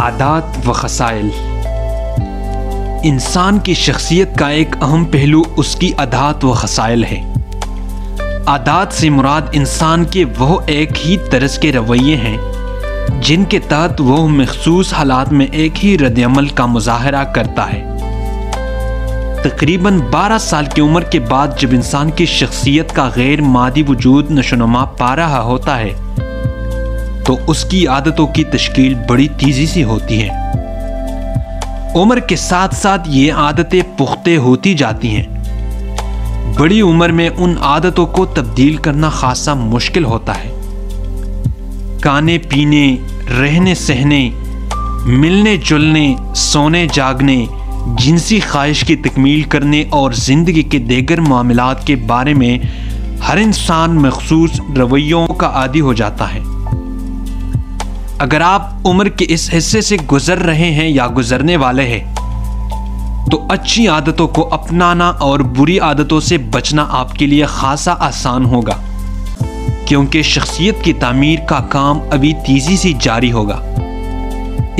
आदात व खसाइल। इंसान की शख्सियत का एक अहम पहलू उसकी आदात व खसाइल है। आदात से मुराद इंसान के वह एक ही तरह के रवैये हैं जिनके तहत वह मखसूस हालात में एक ही रद्द-ए-अमल का मुजाहरा करता है। तकरीबन 12 साल की उम्र के बाद जब इंसान की शख्सियत का गैर मादी वजूद नशोनुमा पा रहा होता है तो उसकी आदतों की तश्कील बड़ी तेजी से होती है। उम्र के साथ साथ ये आदतें पुख्ते होती जाती हैं। बड़ी उम्र में उन आदतों को तब्दील करना खासा मुश्किल होता है। खाने पीने, रहने सहने, मिलने जुलने, सोने जागने, जिनसी ख्वाहिश की तकमील करने और ज़िंदगी के दीगर मामलात के बारे में हर इंसान मखसूस रवैयों का आदी हो जाता है। अगर आप उम्र के इस हिस्से से गुजर रहे हैं या गुजरने वाले हैं तो अच्छी आदतों को अपनाना और बुरी आदतों से बचना आपके लिए खासा आसान होगा, क्योंकि शख्सियत की तामीर का काम अभी तेजी से जारी होगा।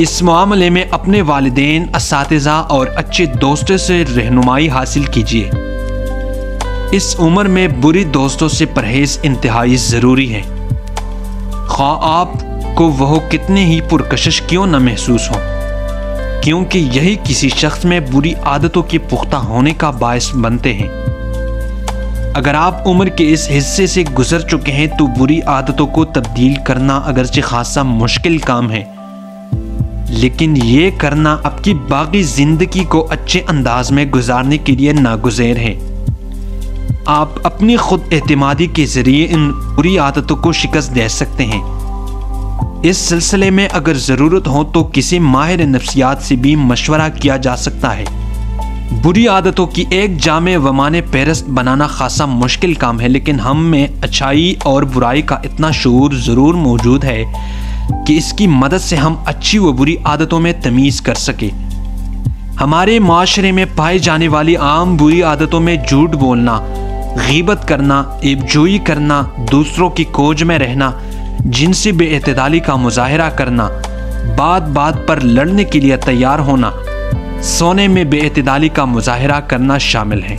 इस मामले में अपने वालिदैन, असातिज़ा और अच्छे दोस्तों से रहनुमाई हासिल कीजिए। इस उम्र में बुरी दोस्तों से परहेज इंतहाई ज़रूरी है, ख्वाह आपको वह कितने ही पुरकशिश क्यों न महसूस हो, क्योंकि यही किसी शख्स में बुरी आदतों के पुख्ता होने का बायस बनते हैं। अगर आप उम्र के इस हिस्से से गुजर चुके हैं तो बुरी आदतों को तब्दील करना अगरचे खासा मुश्किल काम है, लेकिन ये करना आपकी बाकी जिंदगी को अच्छे अंदाज में गुजारने के लिए नागुज़ेर है। आप अपनी खुद एतमादी के जरिए इन बुरी आदतों को शिकस्त दे सकते हैं। इस सिलसिले में अगर ज़रूरत हो तो किसी माहिर नफ्सियात से भी मशवरा किया जा सकता है। बुरी आदतों की एक जामे वमाने फेहरिस्त बनाना खासा मुश्किल काम है, लेकिन हम में अच्छाई और बुराई का इतना शऊर ज़रूर मौजूद है कि इसकी मदद से हम अच्छी व बुरी आदतों में तमीज़ कर सके। हमारे माशरे में पाई जाने वाली आम बुरी आदतों में झूठ बोलना, गीबत करना, एबजोई करना, दूसरों की खोज में रहना, जिनसी बेएतदाली का मुजाहरा करना, बात बात पर लड़ने के लिए तैयार होना, सोने में बेएतदाली का मुजाहरा करना शामिल है।